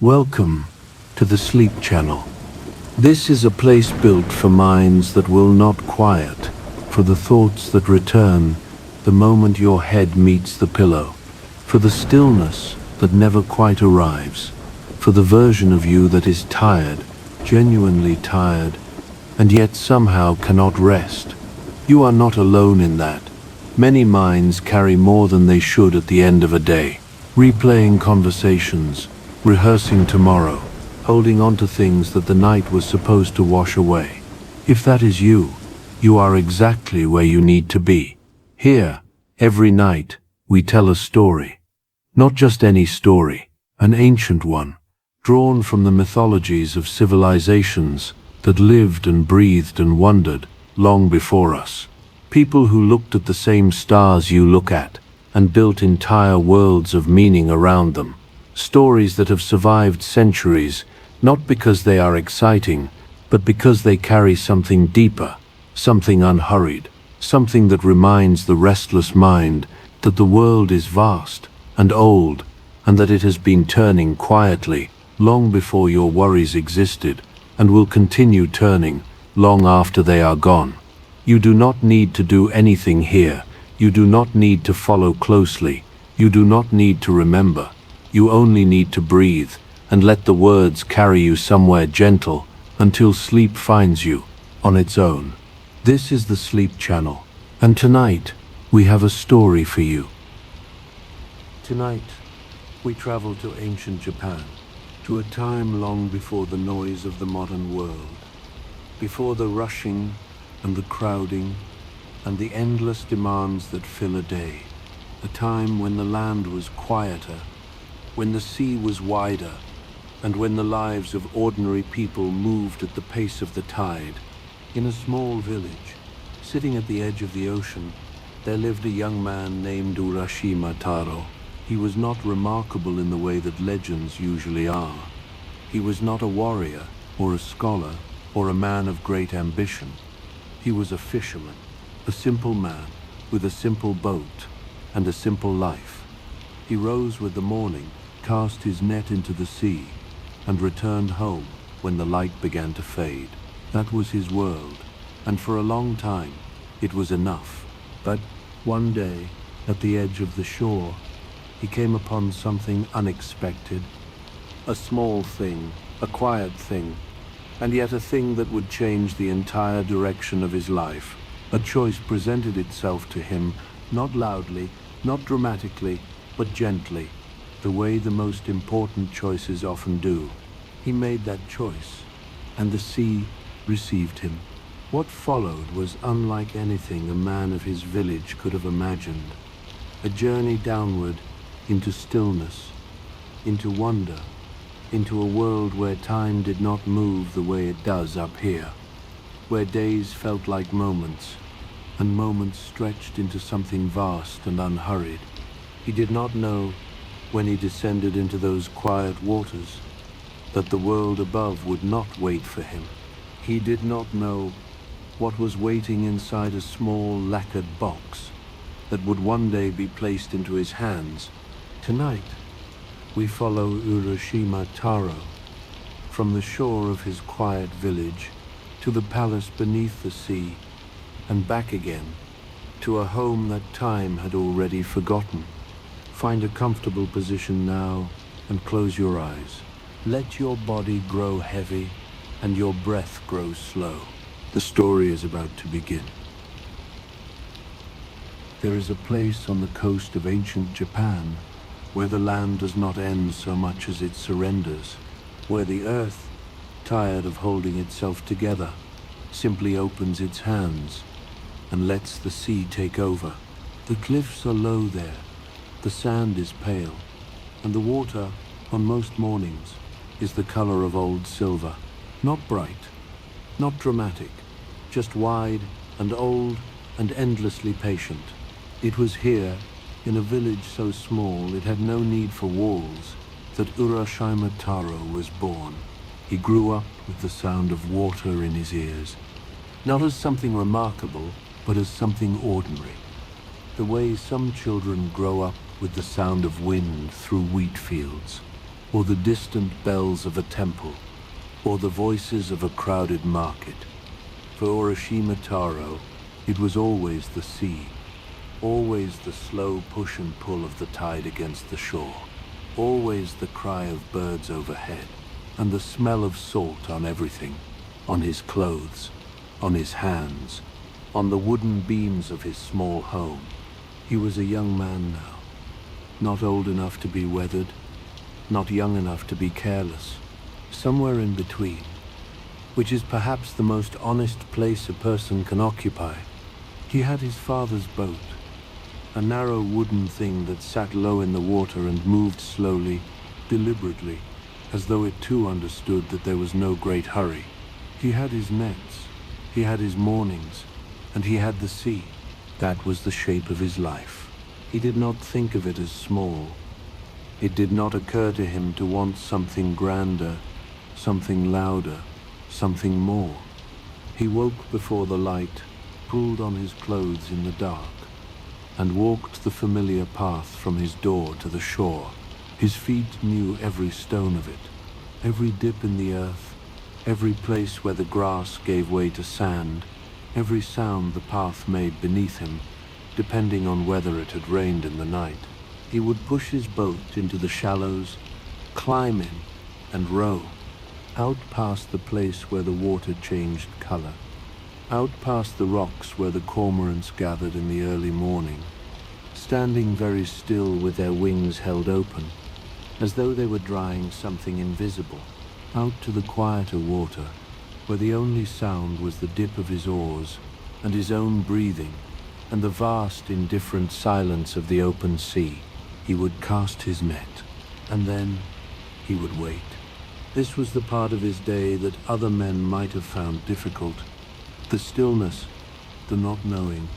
Welcome to the Sleep Channel. This is a place built for minds that will not quiet, for the thoughts that return the moment your head meets the pillow, for the stillness that never quite arrives, for the version of you that is tired, genuinely tired, and yet somehow cannot rest. You are not alone in that. Many minds carry more than they should at the end of a day, replaying conversations, rehearsing tomorrow, holding on to things that the night was supposed to wash away. If that is you, you are exactly where you need to be. Here, every night, we tell a story. Not just any story, an ancient one, drawn from the mythologies of civilizations that lived and breathed and wondered long before us. People who looked at the same stars you look at and built entire worlds of meaning around them. Stories that have survived centuries, not because they are exciting, but because they carry something deeper, something unhurried, something that reminds the restless mind that the world is vast and old, and that it has been turning quietly long before your worries existed, and will continue turning long after they are gone. You do not need to do anything here. You do not need to follow closely. You do not need to remember. You only need to breathe and let the words carry you somewhere gentle until sleep finds you on its own. This is the Sleep Channel, and tonight we have a story for you. Tonight we travel to ancient Japan, to a time long before the noise of the modern world, before the rushing and the crowding and the endless demands that fill a day, a time when the land was quieter, when the sea was wider, and when the lives of ordinary people moved at the pace of the tide. In a small village, sitting at the edge of the ocean, there lived a young man named Urashima Taro. He was not remarkable in the way that legends usually are. He was not a warrior, or a scholar, or a man of great ambition. He was a fisherman, a simple man, with a simple boat and a simple life. He rose with the morning, cast his net into the sea, and returned home when the light began to fade. That was his world, and for a long time it was enough. But one day, at the edge of the shore, he came upon something unexpected. A small thing, a quiet thing, and yet a thing that would change the entire direction of his life. A choice presented itself to him, not loudly, not dramatically, but gently, the way the most important choices often do. He made that choice, and the sea received him. What followed was unlike anything a man of his village could have imagined. A journey downward into stillness, into wonder, into a world where time did not move the way it does up here, where days felt like moments, and moments stretched into something vast and unhurried. He did not know, when he descended into those quiet waters, that the world above would not wait for him. He did not know what was waiting inside a small lacquered box that would one day be placed into his hands. Tonight, we follow Urashima Taro from the shore of his quiet village to the palace beneath the sea, and back again to a home that time had already forgotten. Find a comfortable position now and close your eyes. Let your body grow heavy and your breath grow slow. The story is about to begin. There is a place on the coast of ancient Japan where the land does not end so much as it surrenders, where the earth, tired of holding itself together, simply opens its hands and lets the sea take over. The cliffs are low there, the sand is pale, and the water, on most mornings, is the color of old silver. Not bright, not dramatic, just wide and old and endlessly patient. It was here, in a village so small it had no need for walls, that Urashima Taro was born. He grew up with the sound of water in his ears, not as something remarkable, but as something ordinary. The way some children grow up with the sound of wind through wheat fields. or the distant bells of a temple, or the voices of a crowded market. For Urashima Taro, it was always the sea, always the slow push and pull of the tide against the shore, always the cry of birds overhead, and the smell of salt on everything, on his clothes, on his hands, on the wooden beams of his small home. He was a young man now, not old enough to be weathered, not young enough to be careless, somewhere in between, which is perhaps the most honest place a person can occupy. He had his father's boat, a narrow wooden thing that sat low in the water and moved slowly, deliberately, as though it too understood that there was no great hurry. He had his nets, he had his mornings, and he had the sea. That was the shape of his life. He did not think of it as small. It did not occur to him to want something grander, something louder, something more. He woke before the light, pulled on his clothes in the dark, and walked the familiar path from his door to the shore. His feet knew every stone of it, every dip in the earth, every place where the grass gave way to sand, every sound the path made beneath him, depending on whether it had rained in the night. He would push his boat into the shallows, climb in, and row, out past the place where the water changed color, out past the rocks where the cormorants gathered in the early morning, standing very still with their wings held open, as though they were drying something invisible, out to the quieter water, where the only sound was the dip of his oars and his own breathing and the vast indifferent silence of the open sea. He would cast his net, and then he would wait. This was the part of his day that other men might have found difficult. The stillness, the not knowing,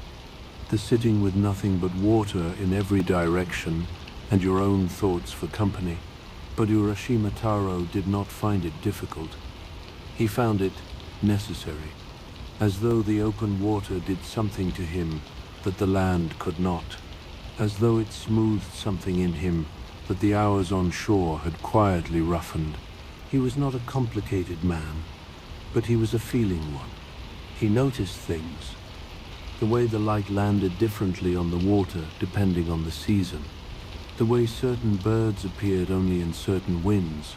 the sitting with nothing but water in every direction and your own thoughts for company. But Urashima Taro did not find it difficult. He found it necessary, as though the open water did something to him that the land could not, as though it smoothed something in him that the hours on shore had quietly roughened. He was not a complicated man, but he was a feeling one. He noticed things, the way the light landed differently on the water depending on the season, the way certain birds appeared only in certain winds,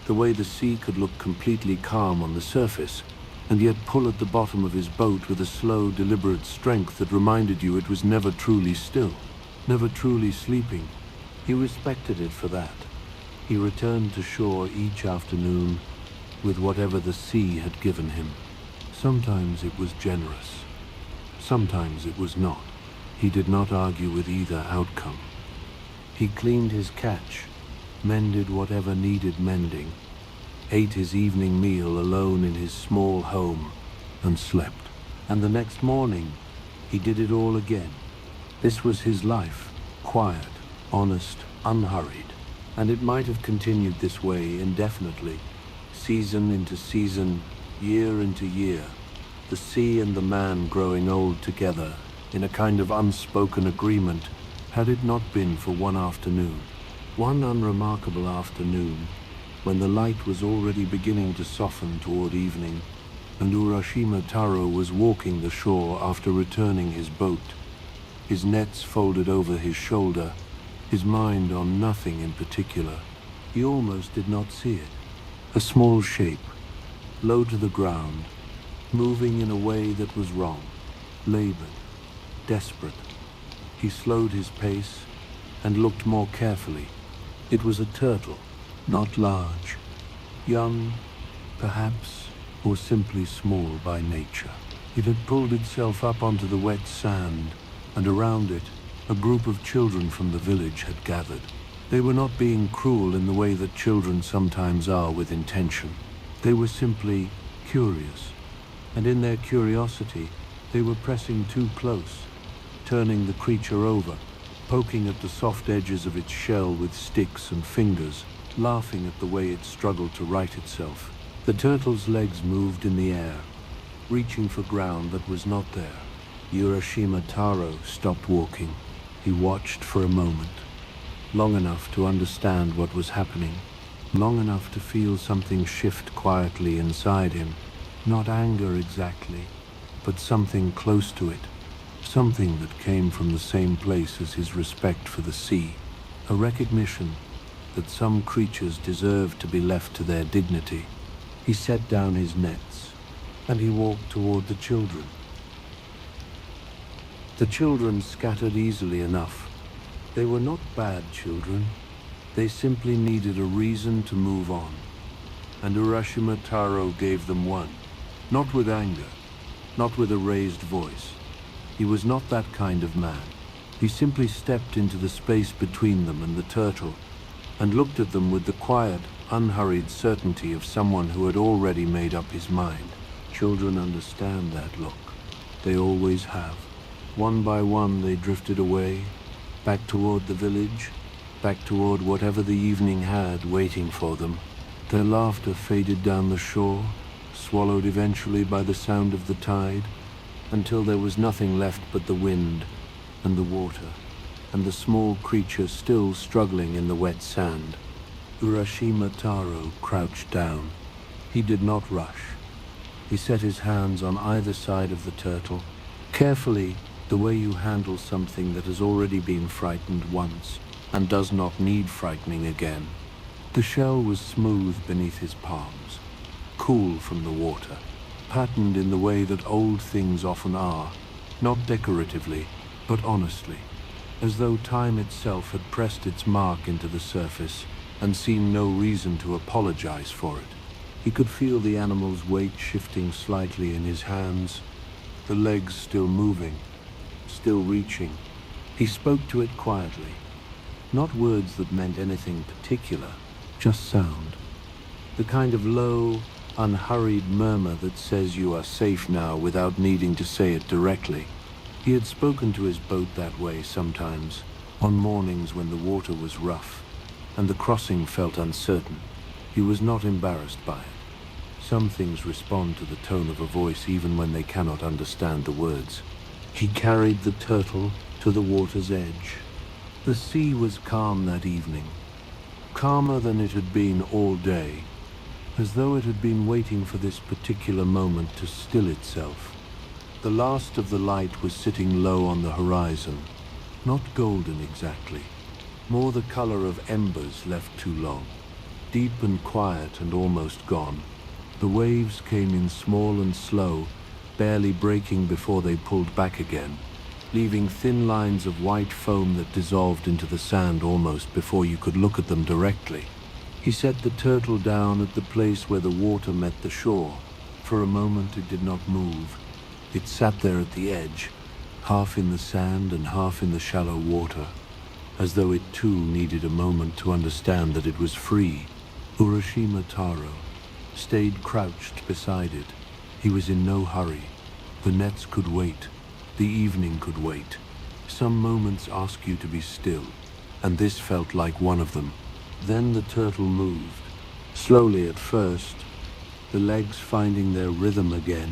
the way the sea could look completely calm on the surface and yet pull at the bottom of his boat with a slow, deliberate strength that reminded you it was never truly still, never truly sleeping. He respected it for that. He returned to shore each afternoon with whatever the sea had given him. Sometimes it was generous, sometimes it was not. He did not argue with either outcome. He cleaned his catch, mended whatever needed mending, ate his evening meal alone in his small home, and slept. And the next morning, he did it all again. This was his life, quiet, honest, unhurried. And it might have continued this way indefinitely, season into season, year into year, the sea and the man growing old together in a kind of unspoken agreement, had it not been for one afternoon, one unremarkable afternoon, when the light was already beginning to soften toward evening, and Urashima Taro was walking the shore after returning his boat, his nets folded over his shoulder, his mind on nothing in particular. He almost did not see it. A small shape, low to the ground, moving in a way that was wrong, labored, desperate. He slowed his pace and looked more carefully. It was a turtle, not large, young, perhaps, or simply small by nature. It had pulled itself up onto the wet sand, and around it, a group of children from the village had gathered. They were not being cruel in the way that children sometimes are with intention. They were simply curious, and in their curiosity, they were pressing too close, turning the creature over, poking at the soft edges of its shell with sticks and fingers, laughing at the way it struggled to right itself. The turtle's legs moved in the air, reaching for ground that was not there. Urashima Taro stopped walking. He watched for a moment, long enough to understand what was happening. long enough to feel something shift quietly inside him. Not anger exactly, but something close to it. Something that came from the same place as his respect for the sea. A recognition that some creatures deserve to be left to their dignity. He set down his nets, and he walked toward the children. The children scattered easily enough. They were not bad children. They simply needed a reason to move on. And Urashima Taro gave them one. Not with anger, not with a raised voice. He was not that kind of man. He simply stepped into the space between them and the turtle, and looked at them with the quiet, unhurried certainty of someone who had already made up his mind. Children understand that look. They always have. One by one they drifted away, back toward the village, back toward whatever the evening had waiting for them. Their laughter faded down the shore, swallowed eventually by the sound of the tide, until there was nothing left but the wind and the water, and the small creature still struggling in the wet sand. Urashima Taro crouched down. He did not rush. He set his hands on either side of the turtle, carefully, the way you handle something that has already been frightened once and does not need frightening again. The shell was smooth beneath his palms, cool from the water, patterned in the way that old things often are, not decoratively, but honestly, as though time itself had pressed its mark into the surface and seen no reason to apologize for it. He could feel the animal's weight shifting slightly in his hands, the legs still moving, still reaching. He spoke to it quietly, not words that meant anything particular, just sound. The kind of low, unhurried murmur that says you are safe now without needing to say it directly. He had spoken to his boat that way sometimes, on mornings when the water was rough, and the crossing felt uncertain. He was not embarrassed by it. Some things respond to the tone of a voice even when they cannot understand the words. He carried the turtle to the water's edge. The sea was calm that evening, calmer than it had been all day, as though it had been waiting for this particular moment to still itself. The last of the light was sitting low on the horizon, not golden exactly, more the color of embers left too long, deep and quiet and almost gone. The waves came in small and slow, barely breaking before they pulled back again, leaving thin lines of white foam that dissolved into the sand almost before you could look at them directly. He set the turtle down at the place where the water met the shore. For a moment it did not move. It sat there at the edge, half in the sand and half in the shallow water, as though it too needed a moment to understand that it was free. Urashima Taro stayed crouched beside it. He was in no hurry. The nets could wait. The evening could wait. Some moments ask you to be still, and this felt like one of them. Then the turtle moved, slowly at first, the legs finding their rhythm again,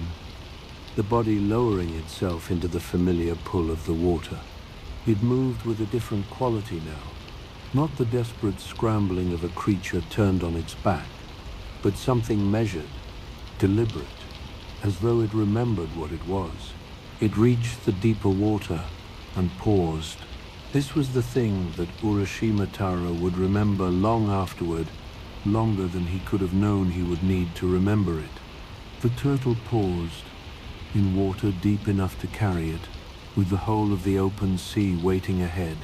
the body lowering itself into the familiar pull of the water. It moved with a different quality now, not the desperate scrambling of a creature turned on its back, but something measured, deliberate, as though it remembered what it was. It reached the deeper water and paused. This was the thing that Urashima Taro would remember long afterward, longer than he could have known he would need to remember it. The turtle paused, in water deep enough to carry it, with the whole of the open sea waiting ahead.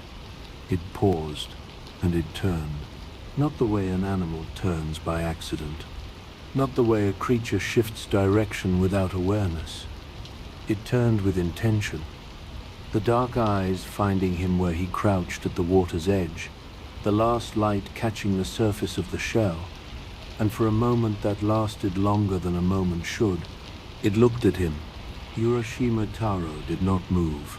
It paused, and it turned. Not the way an animal turns by accident. Not the way a creature shifts direction without awareness. It turned with intention. The dark eyes finding him where he crouched at the water's edge, the last light catching the surface of the shell, and for a moment that lasted longer than a moment should, it looked at him. Urashima Taro did not move.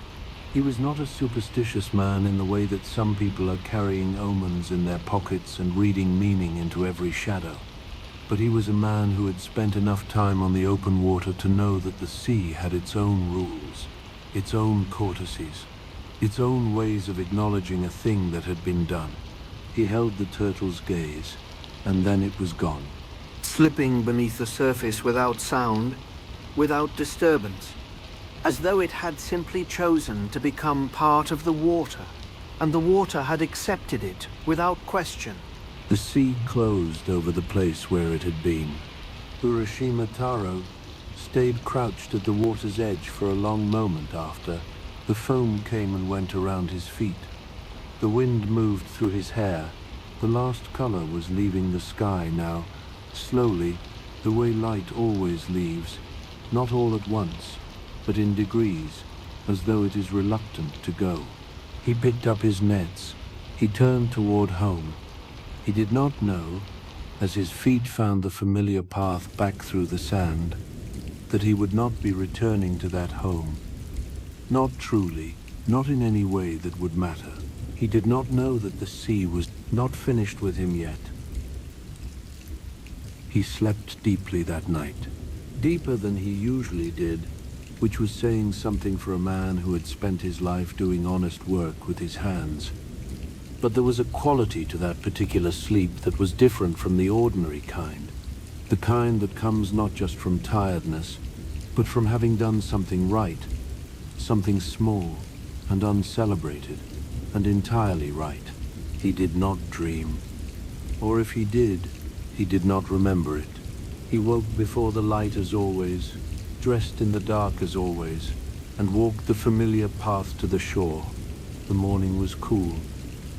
He was not a superstitious man in the way that some people are carrying omens in their pockets and reading meaning into every shadow. But he was a man who had spent enough time on the open water to know that the sea had its own rules, its own courtesies, its own ways of acknowledging a thing that had been done. He held the turtle's gaze. and then it was gone. Slipping beneath the surface without sound, without disturbance, as though it had simply chosen to become part of the water, and the water had accepted it without question. The sea closed over the place where it had been. Urashima Taro stayed crouched at the water's edge for a long moment after. The foam came and went around his feet. The wind moved through his hair. The last color was leaving the sky now, slowly, the way light always leaves, not all at once, but in degrees, as though it is reluctant to go. He picked up his nets. He turned toward home. He did not know, as his feet found the familiar path back through the sand, that he would not be returning to that home. Not truly, not in any way that would matter. He did not know that the sea was not finished with him yet. He slept deeply that night, deeper than he usually did, which was saying something for a man who had spent his life doing honest work with his hands. But there was a quality to that particular sleep that was different from the ordinary kind, the kind that comes not just from tiredness, but from having done something right, something small and uncelebrated and entirely right. He did not dream, or if he did not remember it. He woke before the light as always, dressed in the dark as always, and walked the familiar path to the shore. The morning was cool,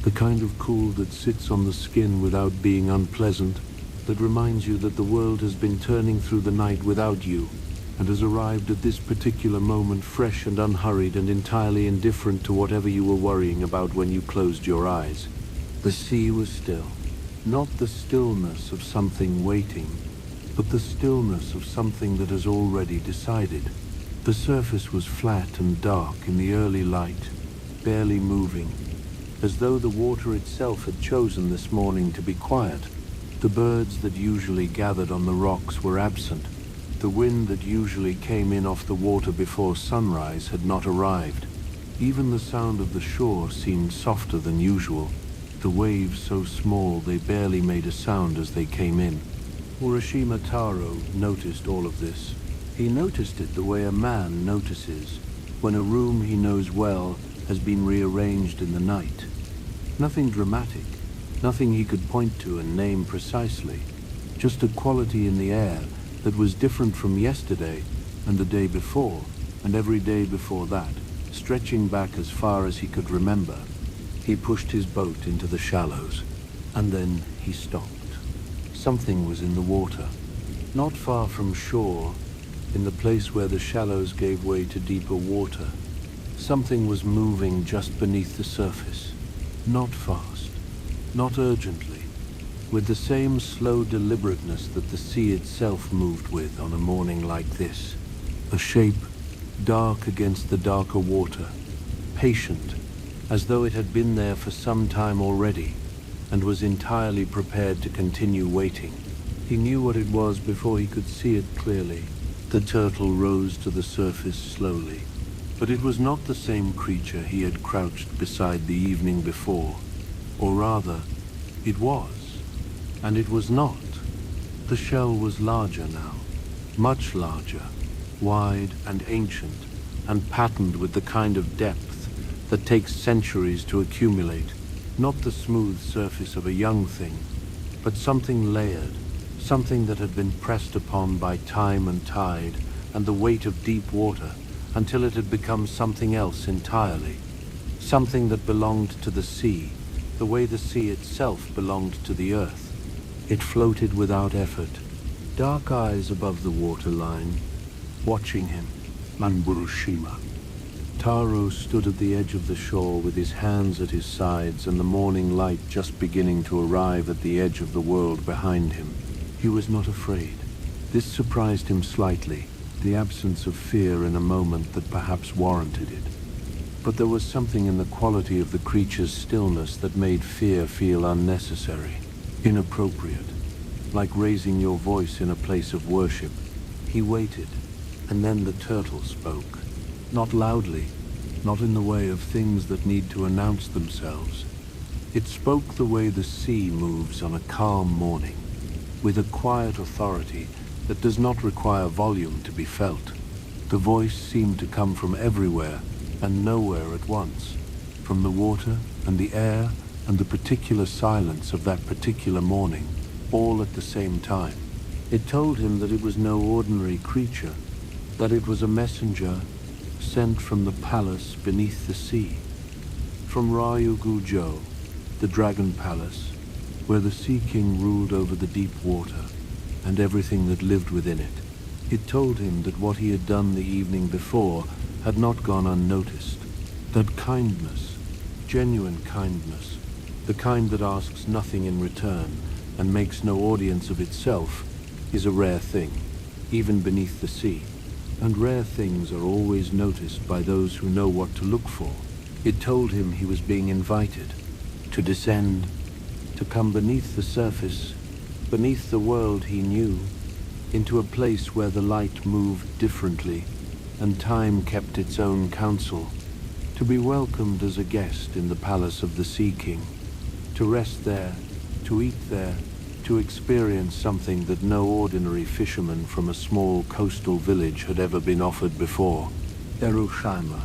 the kind of cool that sits on the skin without being unpleasant, that reminds you that the world has been turning through the night without you, and has arrived at this particular moment fresh and unhurried and entirely indifferent to whatever you were worrying about when you closed your eyes. The sea was still, not the stillness of something waiting, but the stillness of something that has already decided. The surface was flat and dark in the early light, barely moving, as though the water itself had chosen this morning to be quiet. The birds that usually gathered on the rocks were absent. The wind that usually came in off the water before sunrise had not arrived. Even the sound of the shore seemed softer than usual, the waves so small they barely made a sound as they came in. Urashima Taro noticed all of this. He noticed it the way a man notices when a room he knows well has been rearranged in the night. Nothing dramatic, nothing he could point to and name precisely, just a quality in the air that was different from yesterday and the day before and every day before that, stretching back as far as he could remember. He pushed his boat into the shallows, and then he stopped. Something was in the water, not far from shore, in the place where the shallows gave way to deeper water. Something was moving just beneath the surface, not fast, not urgently, with the same slow deliberateness that the sea itself moved with on a morning like this. A shape, dark against the darker water, patient, as though it had been there for some time already, and was entirely prepared to continue waiting. He knew what it was before he could see it clearly. The turtle rose to the surface slowly, but it was not the same creature he had crouched beside the evening before, or rather, it was. And it was not. The shell was larger now, much larger, wide and ancient, and patterned with the kind of depth that takes centuries to accumulate, not the smooth surface of a young thing, but something layered, something that had been pressed upon by time and tide and the weight of deep water until it had become something else entirely, something that belonged to the sea, the way the sea itself belonged to the earth. It floated without effort, dark eyes above the waterline, watching him. Urashima. Taro stood at the edge of the shore with his hands at his sides and the morning light just beginning to arrive at the edge of the world behind him. He was not afraid. This surprised him slightly, the absence of fear in a moment that perhaps warranted it. But there was something in the quality of the creature's stillness that made fear feel unnecessary, inappropriate, like raising your voice in a place of worship. He waited, and then the turtle spoke. Not loudly, not in the way of things that need to announce themselves, It spoke the way the sea moves on a calm morning, with a quiet authority that does not require volume to be felt. The voice seemed to come from everywhere and nowhere at once, from the water and the air and the particular silence of that particular morning, all at the same time. It told him that it was no ordinary creature, that it was a messenger sent from the palace beneath the sea, from Ryugujo, the dragon palace, where the Sea King ruled over the deep water and everything that lived within it. It told him that what he had done the evening before had not gone unnoticed, that kindness, genuine kindness, the kind that asks nothing in return and makes no audience of itself, is a rare thing, even beneath the sea, and rare things are always noticed by those who know what to look for. It told him he was being invited to descend, to come beneath the surface, beneath the world he knew, into a place where the light moved differently and time kept its own counsel, to be welcomed as a guest in the palace of the Sea King, to rest there, to eat there, to experience something that no ordinary fisherman from a small coastal village had ever been offered before. Erushima.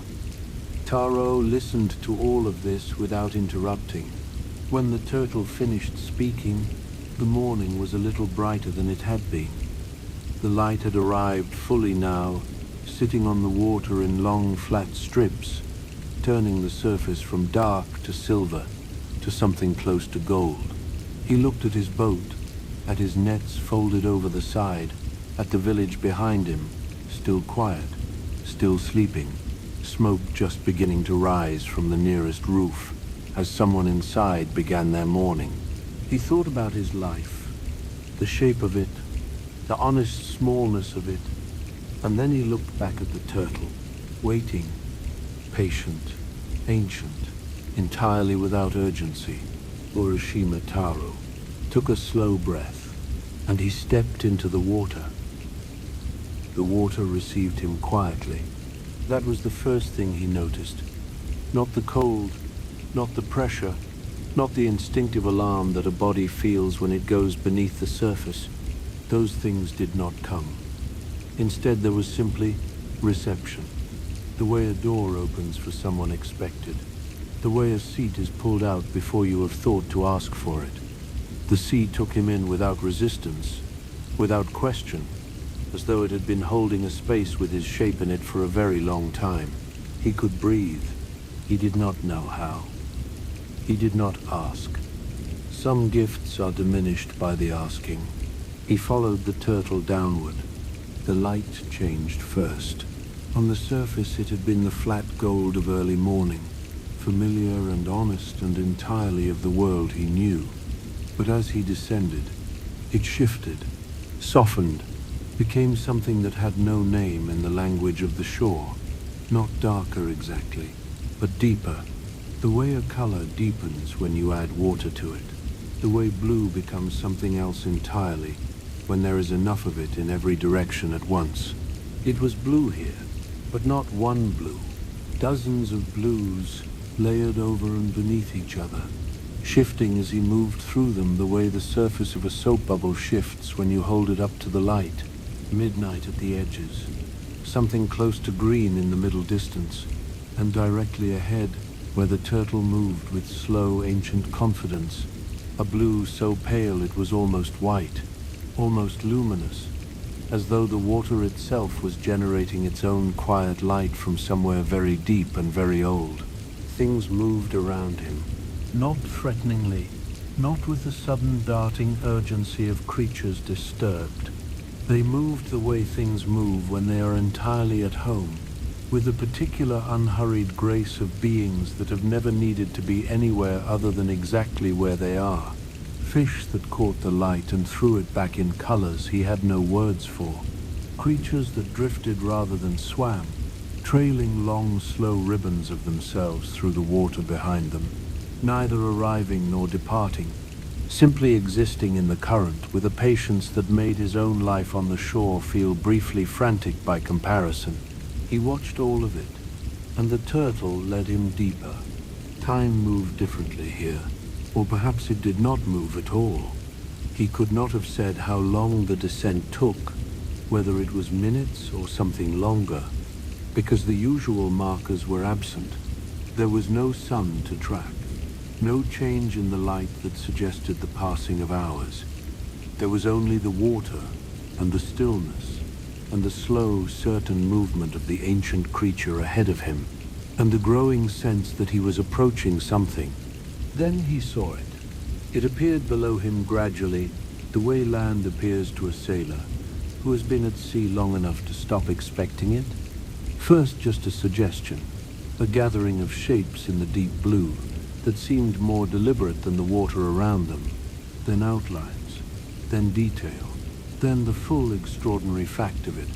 Taro listened to all of this without interrupting. When the turtle finished speaking, the morning was a little brighter than it had been. The light had arrived fully now, sitting on the water in long flat strips, turning the surface from dark to silver, to something close to gold. He looked at his boat, at his nets folded over the side, at the village behind him, still quiet, still sleeping, smoke just beginning to rise from the nearest roof, as someone inside began their morning. He thought about his life, the shape of it, the honest smallness of it, and then he looked back at the turtle, waiting, patient, ancient, entirely without urgency. Urashima Taro took a slow breath, and he stepped into the water. The water received him quietly. That was the first thing he noticed. Not the cold, not the pressure, not the instinctive alarm that a body feels when it goes beneath the surface. Those things did not come. Instead, there was simply reception. The way a door opens for someone expected. The way a seat is pulled out before you have thought to ask for it. The sea took him in without resistance, without question, as though it had been holding a space with his shape in it for a very long time. He could breathe. He did not know how. He did not ask. Some gifts are diminished by the asking. He followed the turtle downward. The light changed first. On the surface it had been the flat gold of early morning, familiar and honest and entirely of the world he knew. But as he descended, it shifted, softened, became something that had no name in the language of the shore. Not darker exactly, but deeper. The way a color deepens when you add water to it. The way blue becomes something else entirely when there is enough of it in every direction at once. It was blue here, but not one blue. Dozens of blues layered over and beneath each other, shifting as he moved through them the way the surface of a soap bubble shifts when you hold it up to the light. Midnight at the edges, something close to green in the middle distance, and directly ahead, where the turtle moved with slow, ancient confidence, a blue so pale it was almost white, almost luminous, as though the water itself was generating its own quiet light from somewhere very deep and very old. Things moved around him, not threateningly, not with the sudden darting urgency of creatures disturbed. They moved the way things move when they are entirely at home, with a particular unhurried grace of beings that have never needed to be anywhere other than exactly where they are. Fish that caught the light and threw it back in colors he had no words for. Creatures that drifted rather than swam, trailing long, slow ribbons of themselves through the water behind them, neither arriving nor departing, simply existing in the current with a patience that made his own life on the shore feel briefly frantic by comparison. He watched all of it, and the turtle led him deeper. Time moved differently here. Or perhaps it did not move at all. He could not have said how long the descent took, whether it was minutes or something longer, because the usual markers were absent. There was no sun to track, no change in the light that suggested the passing of hours. There was only the water and the stillness and the slow, certain movement of the ancient creature ahead of him, and the growing sense that he was approaching something. Then he saw it. It appeared below him gradually, the way land appears to a sailor who has been at sea long enough to stop expecting it. First just a suggestion, a gathering of shapes in the deep blue that seemed more deliberate than the water around them, then outlines, then detail, then the full extraordinary fact of it,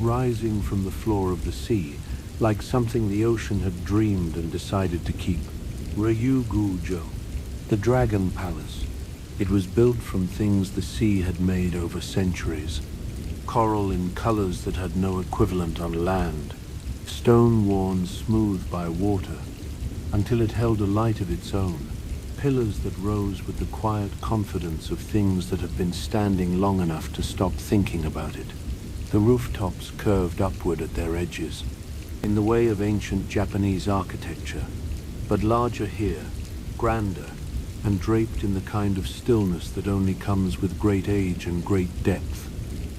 rising from the floor of the sea, like something the ocean had dreamed and decided to keep. Ryugu-jo, the Dragon Palace. It was built from things the sea had made over centuries. Coral in colors that had no equivalent on land. Stone worn smooth by water, until it held a light of its own. Pillars that rose with the quiet confidence of things that have been standing long enough to stop thinking about it. The rooftops curved upward at their edges, in the way of ancient Japanese architecture, but larger here, grander, and draped in the kind of stillness that only comes with great age and great depth.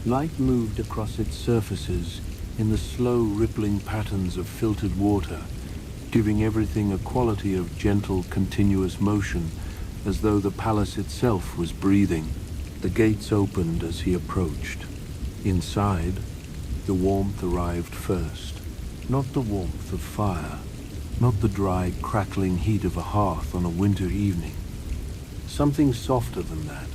Light moved across its surfaces in the slow rippling patterns of filtered water, giving everything a quality of gentle, continuous motion, as though the palace itself was breathing. The gates opened as he approached. Inside, the warmth arrived first. Not the warmth of fire, not the dry, crackling heat of a hearth on a winter evening. Something softer than that,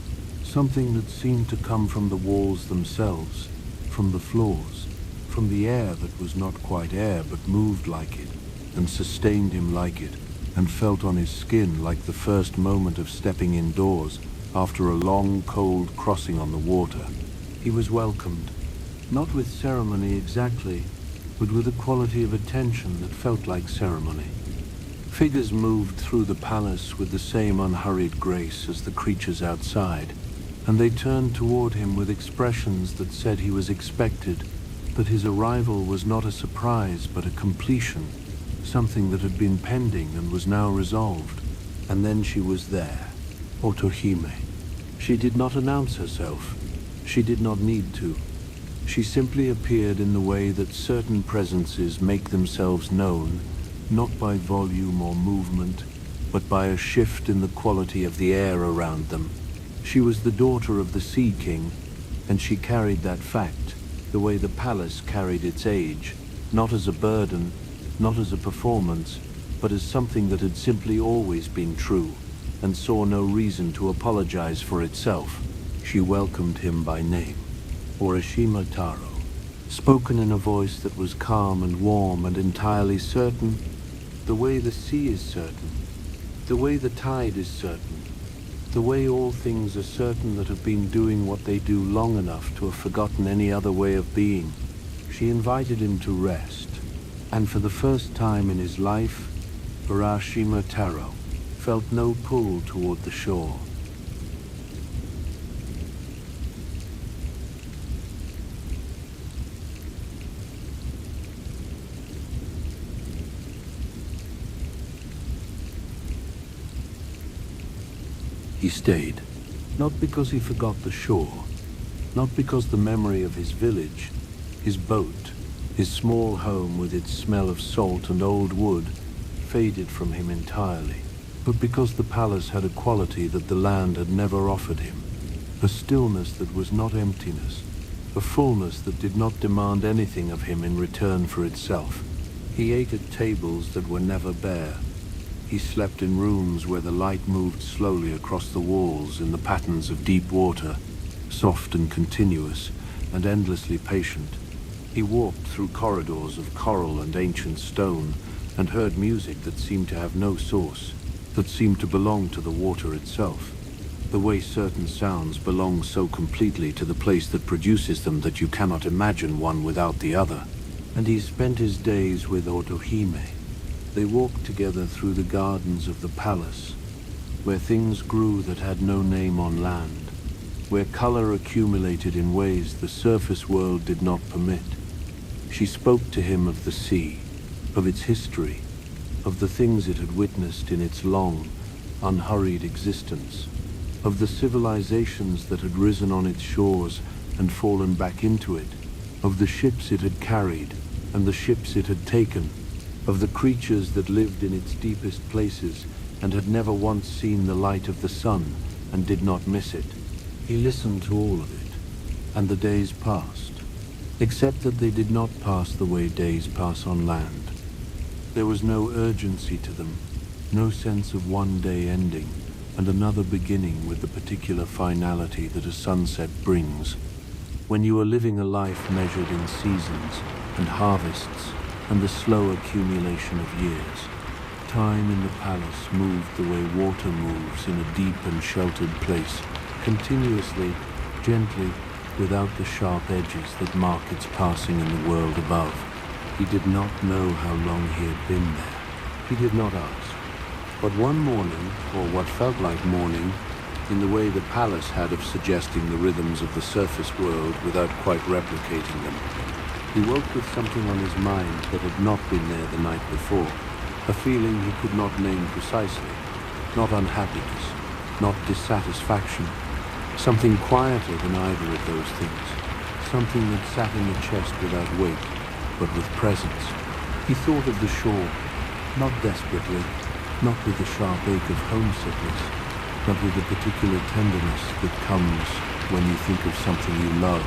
something that seemed to come from the walls themselves, from the floors, from the air that was not quite air but moved like it, and sustained him like it, and felt on his skin like the first moment of stepping indoors after a long, cold crossing on the water. He was welcomed, not with ceremony exactly, but with a quality of attention that felt like ceremony. Figures moved through the palace with the same unhurried grace as the creatures outside, and they turned toward him with expressions that said he was expected, that his arrival was not a surprise but a completion, something that had been pending and was now resolved. And then she was there, Otohime. She did not announce herself. She did not need to. She simply appeared in the way that certain presences make themselves known, not by volume or movement, but by a shift in the quality of the air around them. She was the daughter of the Sea King, and she carried that fact, the way the palace carried its age, not as a burden, not as a performance, but as something that had simply always been true, and saw no reason to apologize for itself. She welcomed him by name, Urashima Taro, spoken in a voice that was calm and warm and entirely certain, the way the sea is certain, the way the tide is certain, the way all things are certain that have been doing what they do long enough to have forgotten any other way of being. She invited him to rest, and for the first time in his life, Urashima Taro felt no pull toward the shore. He stayed, not because he forgot the shore, not because the memory of his village, his boat, his small home with its smell of salt and old wood, faded from him entirely, but because the palace had a quality that the land had never offered him, a stillness that was not emptiness, a fullness that did not demand anything of him in return for itself. He ate at tables that were never bare. He slept in rooms where the light moved slowly across the walls in the patterns of deep water, soft and continuous, and endlessly patient. He walked through corridors of coral and ancient stone, and heard music that seemed to have no source, that seemed to belong to the water itself, the way certain sounds belong so completely to the place that produces them that you cannot imagine one without the other. And he spent his days with Otohime. They walked together through the gardens of the palace, where things grew that had no name on land, where color accumulated in ways the surface world did not permit. She spoke to him of the sea, of its history, of the things it had witnessed in its long, unhurried existence, of the civilizations that had risen on its shores and fallen back into it, of the ships it had carried and the ships it had taken, of the creatures that lived in its deepest places and had never once seen the light of the sun and did not miss it. He listened to all of it, and the days passed, except that they did not pass the way days pass on land. There was no urgency to them, no sense of one day ending and another beginning with the particular finality that a sunset brings. When you are living a life measured in seasons and harvests and the slow accumulation of years, time in the palace moved the way water moves in a deep and sheltered place, continuously, gently, without the sharp edges that mark its passing in the world above. He did not know how long he had been there. He did not ask. But one morning, or what felt like morning, in the way the palace had of suggesting the rhythms of the surface world without quite replicating them, he woke with something on his mind that had not been there the night before, a feeling he could not name precisely, not unhappiness, not dissatisfaction, something quieter than either of those things, something that sat in the chest without weight, but with presence. He thought of the shore, not desperately, not with the sharp ache of homesickness, but with the particular tenderness that comes when you think of something you love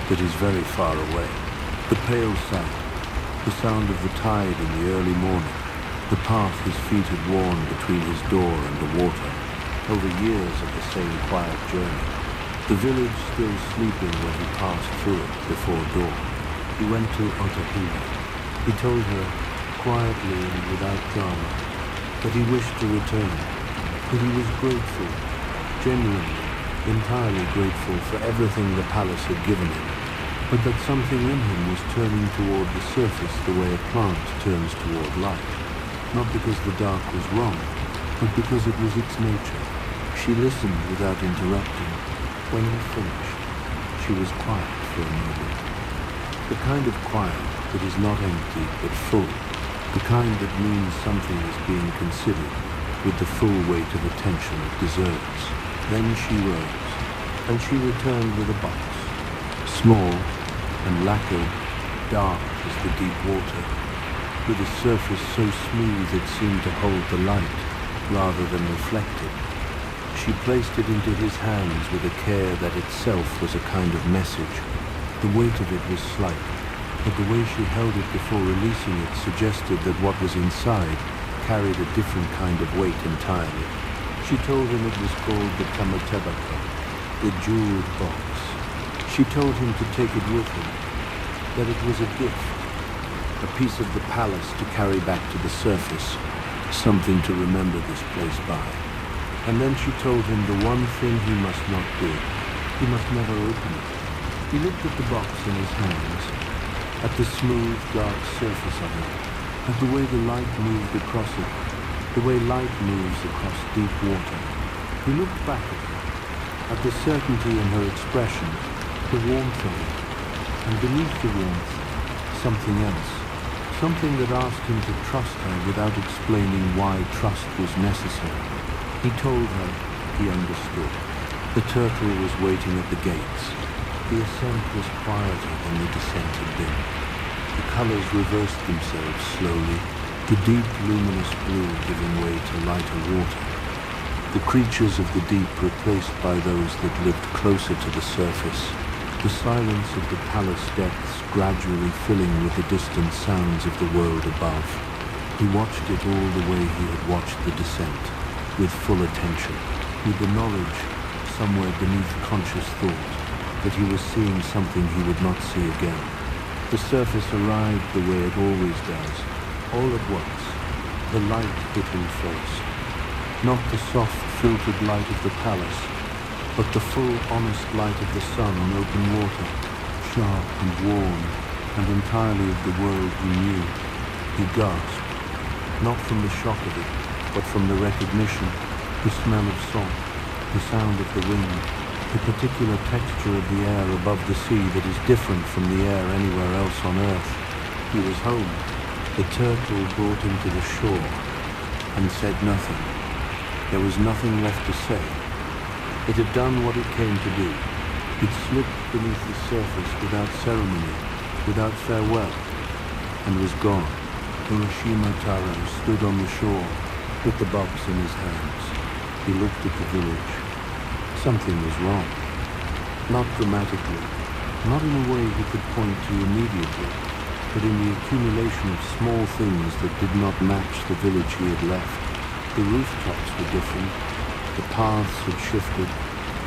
that is very far away. The pale sight, the sound of the tide in the early morning, the path his feet had worn between his door and the water, over years of the same quiet journey. The village still sleeping when he passed through it before dawn. He went to Otahila. He told her, quietly and without drama, that he wished to return, that he was grateful, genuinely, entirely grateful for everything the palace had given him, but that something in him was turning toward the surface the way a plant turns toward light, not because the dark was wrong, but because it was its nature. She listened without interrupting. When he finished, she was quiet for a moment. The kind of quiet that is not empty but full, the kind that means something is being considered with the full weight of attention it deserves. Then she rose, and she returned with a box, small and lacquered, dark as the deep water, with a surface so smooth it seemed to hold the light rather than reflect it. She placed it into his hands with a care that itself was a kind of message. The weight of it was slight, but the way she held it before releasing it suggested that what was inside carried a different kind of weight entirely. She told him it was called the Kamatebaka, the jeweled box. She told him to take it with him, that it was a gift, a piece of the palace to carry back to the surface, something to remember this place by. And then she told him the one thing he must not do. He must never open it. He looked at the box in his hands, at the smooth, dark surface of it, at the way the light moved across it, the way light moves across deep water. He looked back at the certainty in her expression, the warmth of it, and beneath the warmth, something else, something that asked him to trust her without explaining why trust was necessary. He told her he understood. The turtle was waiting at the gates. The ascent was quieter than the descent had been. The colors reversed themselves slowly, the deep luminous blue giving way to lighter water. The creatures of the deep replaced by those that lived closer to the surface. The silence of the palace depths gradually filling with the distant sounds of the world above. He watched it all the way he had watched the descent, with full attention, with the knowledge, somewhere beneath conscious thought, that he was seeing something he would not see again. The surface arrived the way it always does, all at once. The light hit him first. Not the soft, filtered light of the palace, but the full, honest light of the sun on open water, sharp and warm, and entirely of the world he knew. He gasped, not from the shock of it, but from the recognition, The smell of salt, the sound of the wind, the particular texture of the air above the sea that is different from the air anywhere else on earth. He was home. The turtle brought him to the shore and said nothing. There was nothing left to say. It had done what it came to do. It slipped beneath the surface without ceremony, without farewell, and was gone. Urashima Taro stood on the shore with the box in his hands. He looked at the village. Something was wrong. Not dramatically, not in a way he could point to immediately, but in the accumulation of small things that did not match the village he had left. The rooftops were different, the paths had shifted,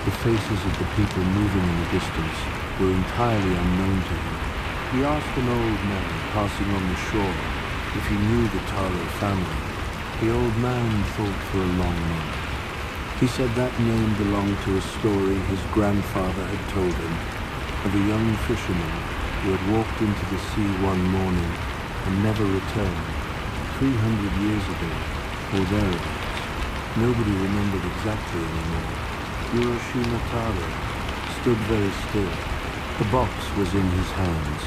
the faces of the people moving in the distance were entirely unknown to him. He asked an old man passing on the shore if he knew the Taro family. The old man thought for a long moment. He said that name belonged to a story his grandfather had told him of a young fisherman who had walked into the sea one morning and never returned, 300 years ago, or thereabouts. Nobody remembered exactly anymore. Urashima Taro stood very still. The box was in his hands.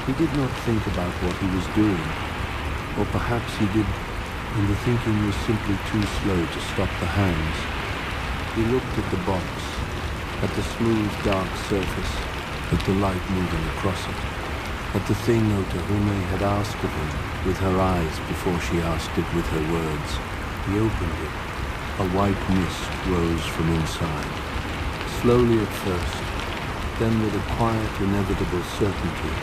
He did not think about what he was doing, or perhaps he did, and the thinking was simply too slow to stop the hands. He looked at the box, at the smooth dark surface, at the light moving across it, at the thing Otohime had asked of him with her eyes before she asked it with her words. He opened it. A white mist rose from inside, slowly at first, then with a quiet, inevitable certainty,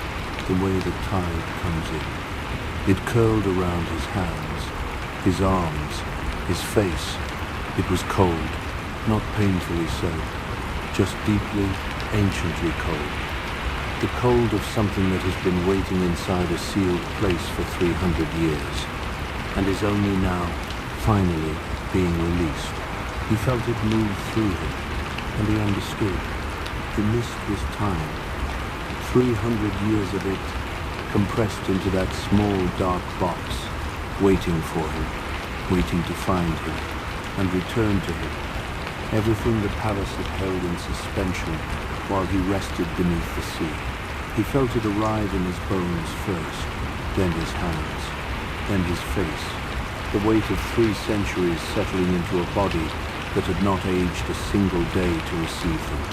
the way the tide comes in. It curled around his hands, his arms, his face. It was cold, not painfully so, just deeply, anciently cold. The cold of something that has been waiting inside a sealed place for 300 years, and is only now, finally, being released. He felt it move through him, and he understood. The mist was time. 300 years of it compressed into that small dark box, waiting for him, waiting to find him, and return to him. Everything the palace had held in suspension while he rested beneath the sea. He felt it arrive in his bones first, then his hands, then his face, the weight of 3 centuries settling into a body that had not aged a single day to receive them.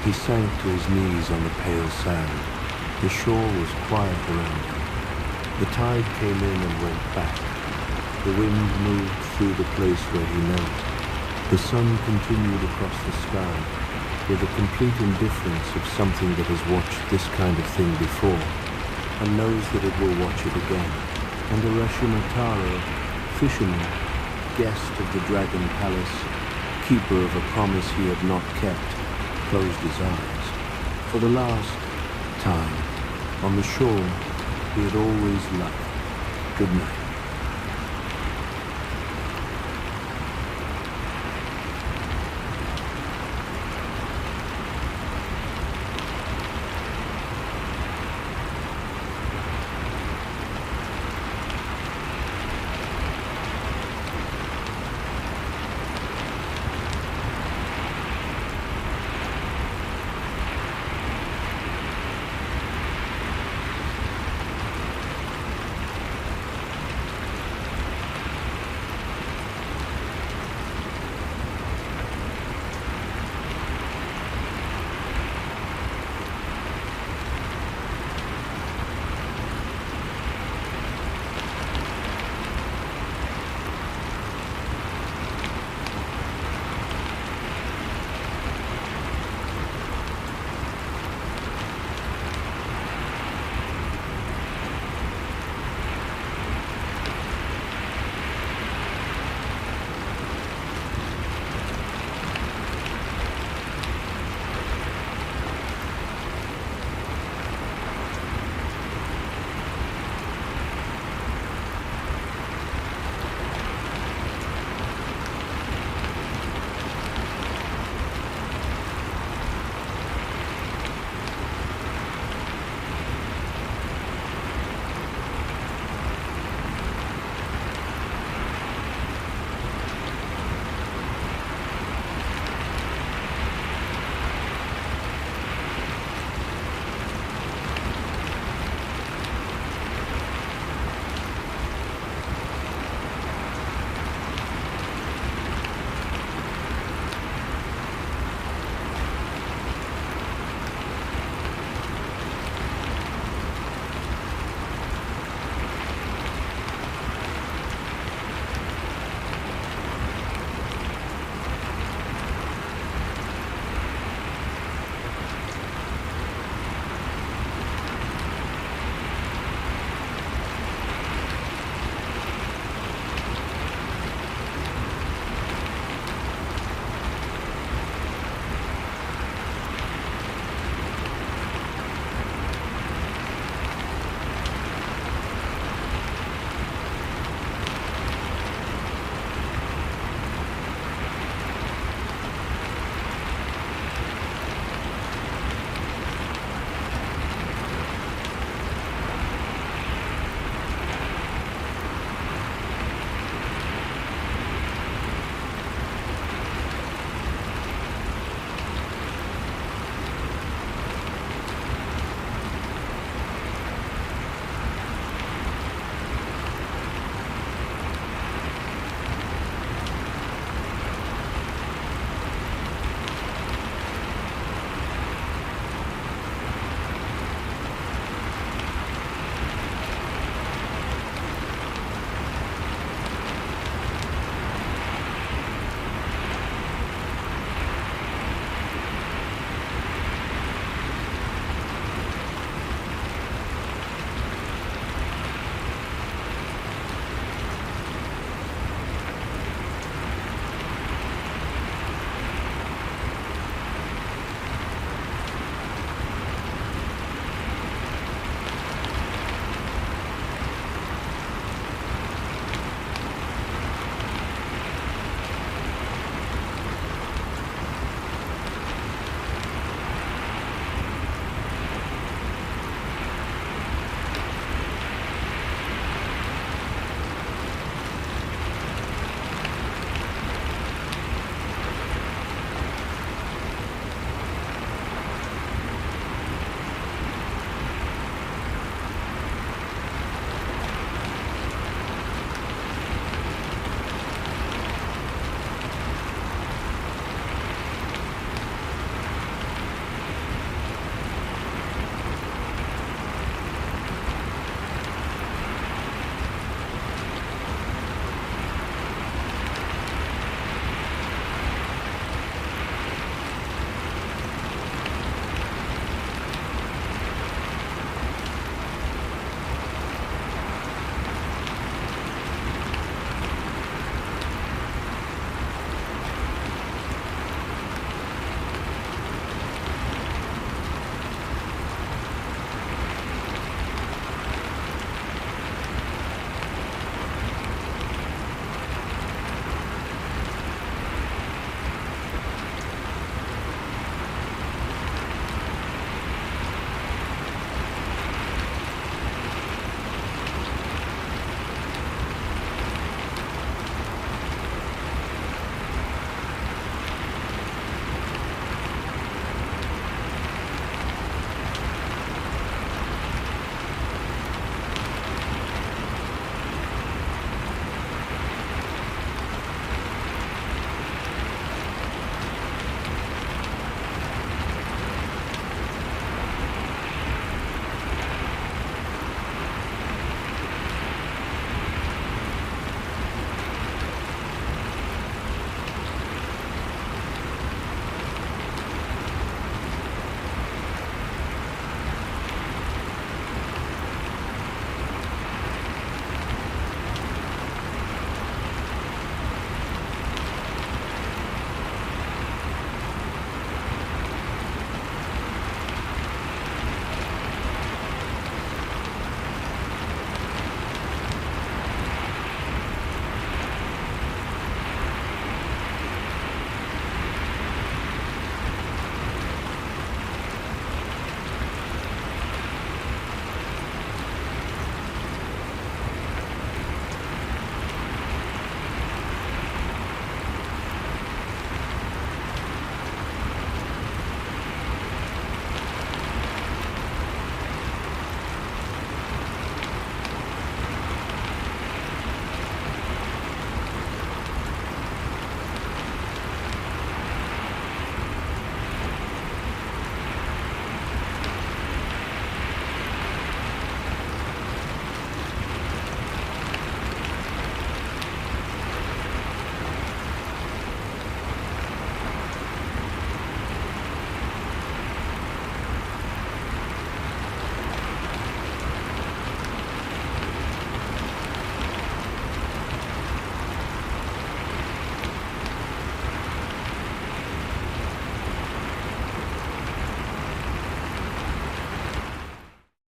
He sank to his knees on the pale sand. The shore was quiet around him. The tide came in and went back. The wind moved through the place where he knelt. The sun continued across the sky with a complete indifference of something that has watched this kind of thing before and knows that it will watch it again. And Urashima Taro, fisherman, guest of the Dragon Palace, keeper of a promise he had not kept, closed his eyes. For the last time, on the shore he had always loved. Good night.